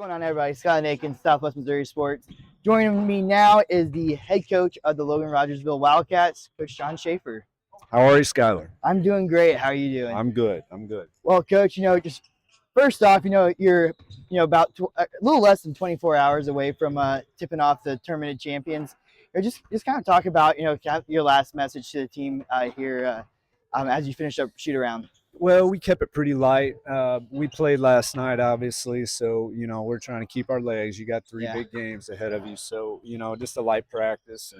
going on, everybody? Scott Aiken, Southwest Missouri Sports. Joining me now is the head coach of the Logan Rogersville Wildcats, Coach John Schaefer. How are you, Skylar? I'm doing great. How are you doing? I'm good. I'm good. Well, Coach, just first off, you're, about a little less than 24 hours away from tipping off the tournament champions. Just kind of talk about, your last message to the team here as you finish up shoot around. Well, we kept it pretty light. We played last night, obviously, so we're trying to keep our legs. You got three big games ahead of you, so just a light practice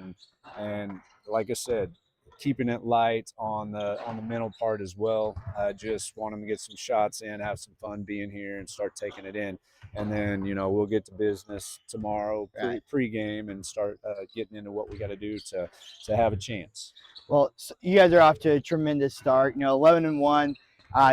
and like I said, keeping it light on the mental part as well. Just want them to get some shots in, have some fun being here, and start taking it in. And then we'll get to business tomorrow pre-game and start getting into what we got to do to have a chance. Well, so you guys are off to a tremendous start. 11-1.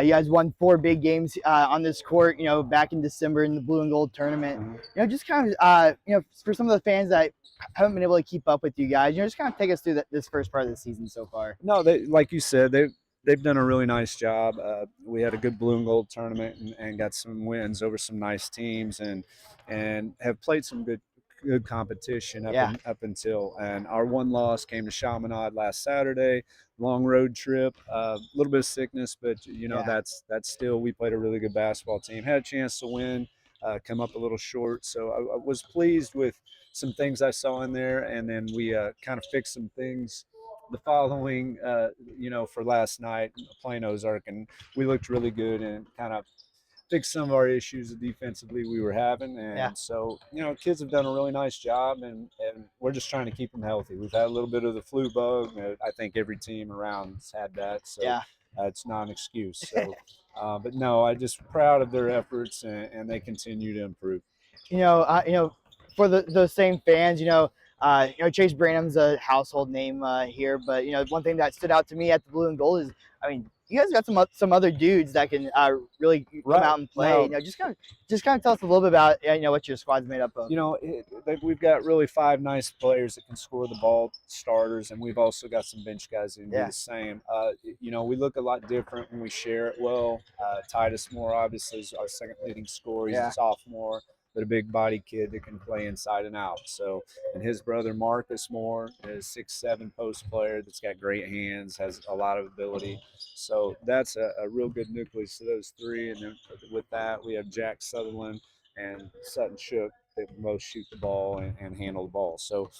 You guys won 4 big games on this court. Back in December in the Blue and Gold tournament. Mm-hmm. Just kind of for some of the fans that haven't been able to keep up with you guys, just kind of take us through this first part of the season so far. No, like you said, they've done a really nice job. We had a good Blue and Gold tournament and got some wins over some nice teams and have played some good competition up until, and our one loss came to Chaminade last Saturday. Long road trip, a little bit of sickness, but that's still, we played a really good basketball team. Had a chance to win, come up a little short. So I was pleased with some things I saw in there, and then we kind of fixed some things the following, for last night playing Ozark, and we looked really good and kind of fix some of our issues defensively we were having. And so, kids have done a really nice job, and we're just trying to keep them healthy. We've had a little bit of the flu bug. I think every team around's had that. So it's not an excuse. So, but no, I'm just proud of their efforts, and they continue to improve. For those same fans, Chase Branham's a household name here, but one thing that stood out to me at the Blue and Gold is, you guys got some other dudes that can really come out and play. Just kind of tell us a little bit about what your squad's made up of. We've got really 5 nice players that can score the ball, starters, and we've also got some bench guys who can do the same. We look a lot different when we share it well. Titus Moore obviously is our second leading scorer. He's a sophomore, but a big body kid that can play inside and out. So, and his brother Marcus Moore is 6'7" post player that's got great hands, has a lot of ability. So that's a real good nucleus to those 3. And then with that, we have Jack Sutherland and Sutton Shook that both shoot the ball and handle the ball. So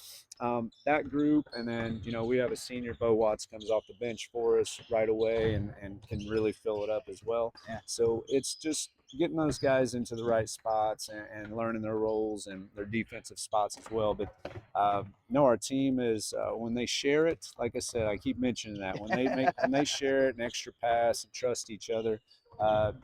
that group, and then we have a senior, Bo Watts, comes off the bench for us right away and can really fill it up as well. So it's just getting those guys into the right spots and learning their roles and their defensive spots as well. But our team is, when they share it, like I said, I keep mentioning that when they share it, an extra pass and trust each other,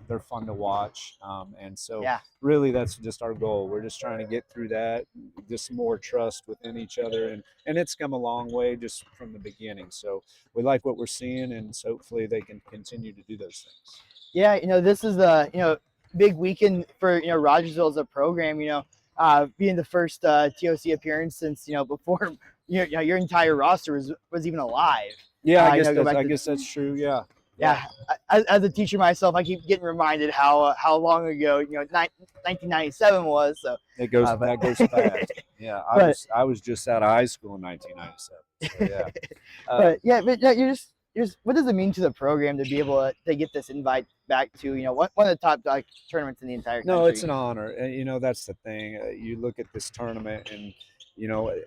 they're fun to watch. And so really that's just our goal. We're just trying to get through that, just more trust within each other. And it's come a long way just from the beginning. So we like what we're seeing, and so hopefully they can continue to do those things. Yeah, this is the, big weekend for, Rogersville as a program, being the first TOC appearance since, before your entire roster was even alive. Yeah, I guess that's true. Yeah. As a teacher myself, I keep getting reminded how long ago 1997 was. So that goes fast. Yeah, I was just out of high school in 1997. So yeah. but you're just what does it mean to the program to be able to get this invite back to one of the top tournaments in the entire country? No, it's an honor, and that's the thing. You look at this tournament, and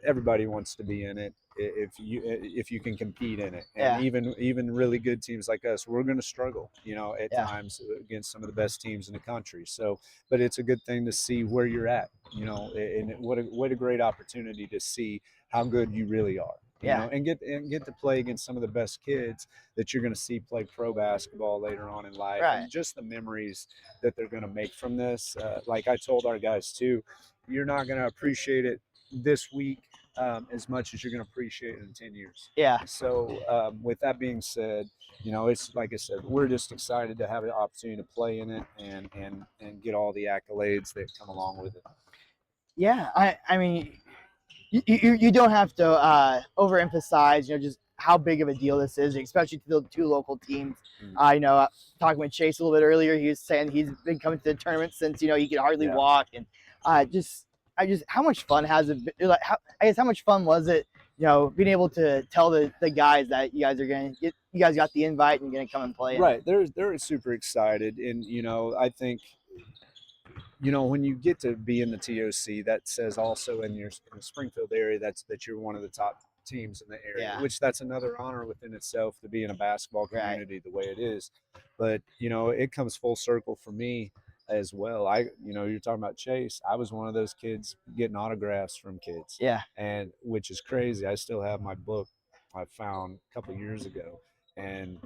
everybody wants to be in it if you can compete in it. And even really good teams like us, we're going to struggle at times against some of the best teams in the country. So, but it's a good thing to see where you're at, and what a great opportunity to see how good you really are. And get to play against some of the best kids that you're going to see play pro basketball later on in life, and just the memories that they're going to make from this. Like I told our guys too, you're not going to appreciate it this week as much as you're going to appreciate it in 10 years. So with that being said, it's like I said, we're just excited to have the opportunity to play in it and get all the accolades that come along with it. Yeah, I mean, you don't have to overemphasize, just how big of a deal this is, especially to the two local teams. Mm. You know, talking with Chase a little bit earlier, he was saying he's been coming to the tournament since he could hardly walk, and how much fun has it been? Like, how much fun was it? Being able to tell the guys that you guys got the invite and gonna come and play. Right, they're super excited, and I think when you get to be in the TOC, that says also in the Springfield area that you're one of the top teams in the area, which that's another honor within itself to be in a basketball community the way it is. But it comes full circle for me as well. You're talking about Chase. I was one of those kids getting autographs from kids. Yeah. And which is crazy. I still have my book I found a couple years ago, and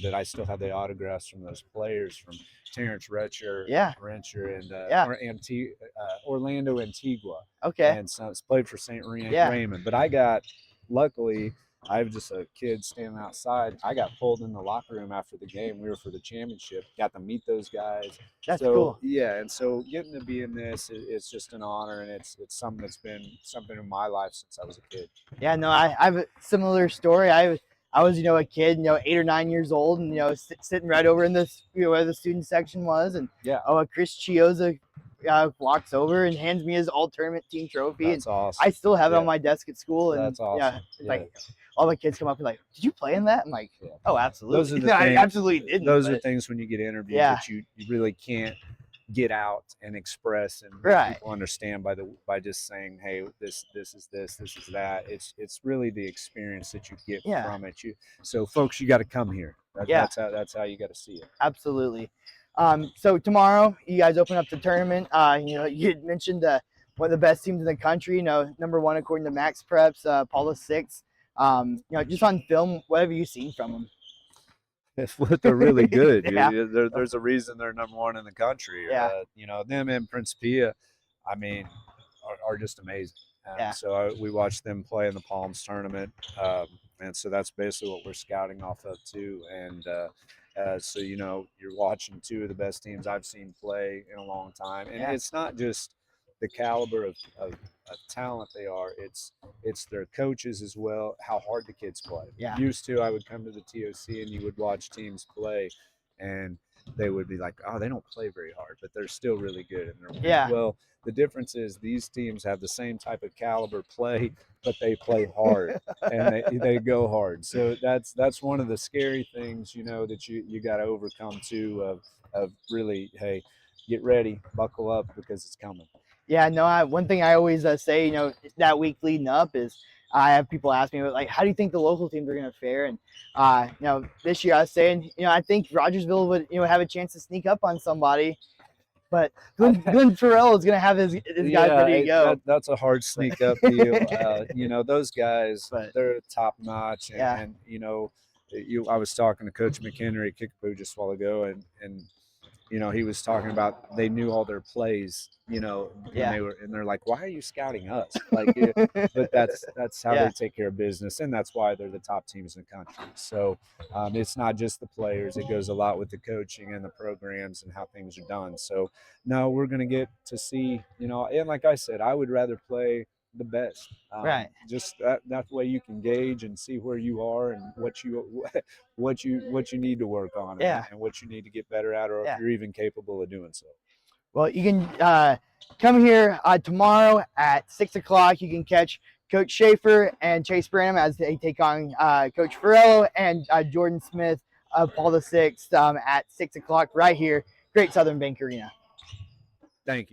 that I still have the autographs from those players, from Terrence Retcher, and Orlando Antigua. Okay. And so it's played for St. Raymond. But luckily, I have just a kid standing outside. I got pulled in the locker room after the game. We were for the championship. Got to meet those guys. That's cool. Yeah, and so getting to be in this is just an honor, and it's something that's been something in my life since I was a kid. Yeah, no, I have a similar story. I was a kid, 8 or 9 years old, and sitting right over in this where the student section was, and Chris Chioza walks over and hands me his all-tournament team trophy. That's awesome. I still have it on my desk at school, and that's awesome. Like all the kids come up and like, "Did you play in that?" I'm like, "Oh, absolutely." Those are the I things, absolutely didn't. Those are things when you get interviewed that you really can't get out and express and people understand by just saying, "Hey, this is this is that." It's really the experience that you get from it. So folks, you got to come here. That's how you got to see it. Absolutely. So tomorrow you guys open up the tournament. You had mentioned one of the best teams in the country. Number 1 according to Max Preps, Paula 6. Just on film, what have you seen from them? They're really good. There's a reason they're number 1 in the country. Them and Principia, I mean, are just amazing. So we watched them play in the Palms tournament, and so that's basically what we're scouting off of too. And so you're watching 2 of the best teams I've seen play in a long time, and it's not just the caliber of talent they are. It's their coaches as well, how hard the kids play. Used to, I would come to the TOC and you would watch teams play, and they would be like, "Oh, they don't play very hard, but they're still really good." And well, the difference is these teams have the same type of caliber play, but they play hard and they go hard. So that's one of the scary things, that you got to overcome too. Of really, hey, get ready, buckle up, because it's coming. Yeah, no. One thing I always say, that week leading up is I have people ask me, like, how do you think the local teams are going to fare? And this year I was saying, I think Rogersville would have a chance to sneak up on somebody, but Glenn Farrell is going to have his guys ready to go. That's a hard sneak up deal. Those guys, they're top notch, and I was talking to Coach McHenry at Kickapoo just a while ago, and he was talking about they knew all their plays, when they were, and they're like, "Why are you scouting us?" Like, but that's how they take care of business, and that's why they're the top teams in the country. So it's not just the players; it goes a lot with the coaching and the programs and how things are done. So now we're going to get to see, and like I said, I would rather play the best, just that way you can gauge and see where you are and what you need to work on, and what you need to get better at, or if you're even capable of doing so. Well, you can come here tomorrow at 6 o'clock. You can catch Coach Schaefer and Chase Branham as they take on Coach Farrello and Jordan Smith of Paul the Sixth at 6 o'clock right here, Great Southern Bank Arena. Thank you.